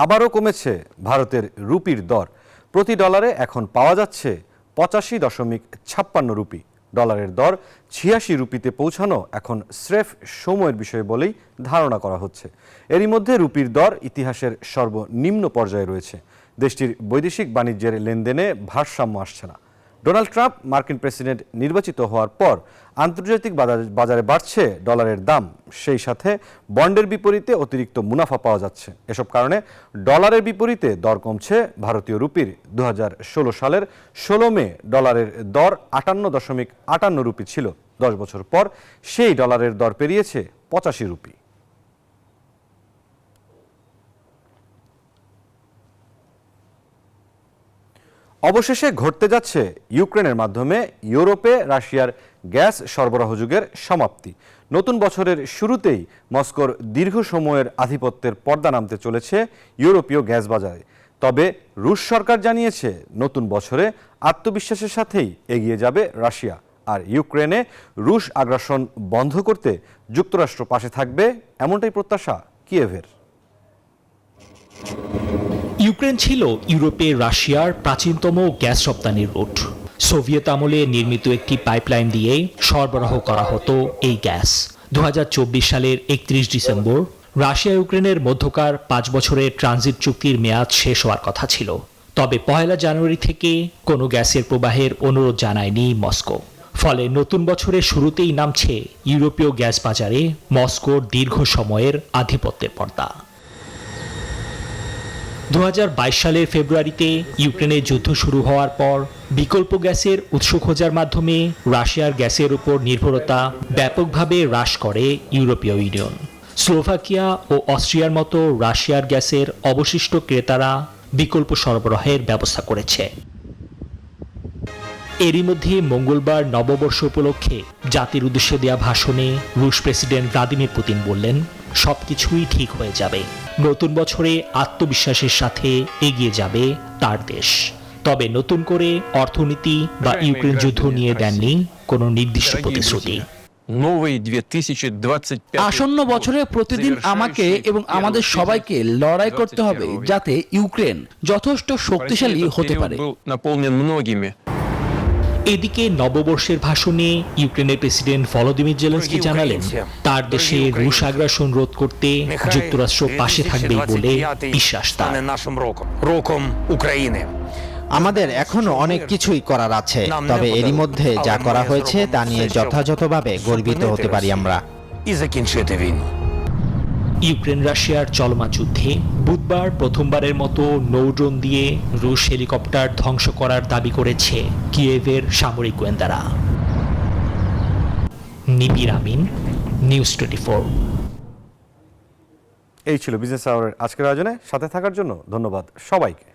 আবারও কমেছে ভারতের রুপির দর। প্রতি ডলারে এখন পাওয়া যাচ্ছে 85.56 রুপি। ডলারের দর 86 রুপিতে পৌঁছানো এখন স্রেফ সময়ের বিষয় বলেই ধারণা করা হচ্ছে। এরই মধ্যে রুপির দর ইতিহাসের সর্বনিম্ন পর্যায়ে রয়েছে। দেশটির বৈদেশিক বাণিজ্যের লেনদেনে ভারসাম্য আসছে না। ডোনাল্ড ট্রাম্প মার্কিন প্রেসিডেন্ট নির্বাচিত হওয়ার পর আন্তর্জাতিক বাজারে বাড়ছে ডলারের দাম, সেই সাথে বন্ডের বিপরীতে অতিরিক্ত মুনাফা পাওয়া যাচ্ছে। এসব কারণে ডলারের বিপরীতে দর কমছে ভারতীয় রুপির। 2016 সালের 16 মে ডলারের দর 58.58 রুপি ছিল। 10 বছর পর সেই ডলারের দর পেরিয়েছে 85 রুপি। অবশেষে ঘটতে যাচ্ছে ইউক্রেনের মাধ্যমে ইউরোপে রাশিয়ার গ্যাস সরবরাহ যুগের সমাপ্তি। নতুন বছরের শুরুতেই মস্কোর দীর্ঘ সময়ের আধিপত্যের পর্দা নামতে চলেছে ইউরোপীয় গ্যাস বাজারে। তবে রুশ সরকার জানিয়েছে নতুন বছরে আত্মবিশ্বাসের সাথেই এগিয়ে যাবে রাশিয়া। আর ইউক্রেনে রুশ আগ্রাসন বন্ধ করতে যুক্তরাষ্ট্র পাশে থাকবে, এমনটাই প্রত্যাশা কিয়েভের। ইউক্রেন ছিল ইউরোপে রাশিয়ার প্রাচীনতম গ্যাস রপ্তানির রুট। সোভিয়েত আমলে নির্মিত একটি পাইপলাইন দিয়ে সরবরাহ করা হতো এই গ্যাস। 2024 সালের 31 ডিসেম্বর রাশিয়া ইউক্রেনের মধ্যকার 5 বছরের ট্রানজিট চুক্তির মেয়াদ শেষ হওয়ার কথা ছিল। তবে 1 জানুয়ারি থেকে কোনো গ্যাসের প্রবাহের অনুরোধ জানায়নি মস্কো। ফলে নতুন বছরের শুরুতেই নামছে ইউরোপীয় গ্যাস বাজারে মস্কোর দীর্ঘ সময়ের আধিপত্যের পর্দা। 2022 সালের ফেব্রুয়ারিতে ইউক্রেনে যুদ্ধ শুরু হওয়ার পর বিকল্প গ্যাসের উৎস খোঁজার মাধ্যমে রাশিয়ার গ্যাসের উপর নির্ভরতা ব্যাপকভাবে হ্রাস করে ইউরোপীয় ইউনিয়ন। স্লোভাকিয়া ও অস্ট্রিয়ার মতো রাশিয়ার গ্যাসের অবশিষ্ট ক্রেতারা বিকল্প সরবরাহের ব্যবস্থা করেছে। এরই মধ্যে মঙ্গলবার নববর্ষ উপলক্ষে জাতির উদ্দেশ্যে দেয়া ভাষণে রুশ প্রেসিডেন্ট ভ্লাদিমির পুতিন বললেন, সবকিছুই ঠিক হয়ে যাবে। নতুন বছরে আত্মবিশ্বাসের সাথে এগিয়ে যাবে তার দেশ। তবে নতুন করে অর্থনীতি বা ইউক্রেন যুদ্ধ নিয়ে দেননি কোনো নির্দিষ্ট প্রতিশ্রুতি। আসন্ন বছরে প্রতিদিন আমাকে এবং আমাদের সবাইকে লড়াই করতে হবে যাতে ইউক্রেন যথেষ্ট শক্তিশালী হতে পারে। এদিকে নববর্ষের ভাষণে ইউক্রেনের প্রেসিডেন্ট ভলোদিমির জেলেনস্কি জানালেন, তার দেশে রুশ আগ্রাসন রোধ করতে যুক্তরাষ্ট্র পাশে থাকবে বলে বিশ্বাস তার। আমাদের এখনো অনেক কিছুই করার আছে, তবে এরই মধ্যে যা করা হয়েছে তা নিয়ে যথাযথভাবে গর্বিত হতে পারি আমরা। ইউক্রেন রাশিয়ার চলমান যুদ্ধে বুধবার প্রথমবারের মতো নৌড্রোন দিয়ে রুশ হেলিকপ্টার ধ্বংস করার দাবি করেছে কিয়েভের সামরিক গোয়েন্দারা। নিবির আমিন, নিউজ 24। এই ছিল বিজনেস আওয়ারের আজকের আয়োজনে। সাথে থাকার জন্য ধন্যবাদ সবাইকে।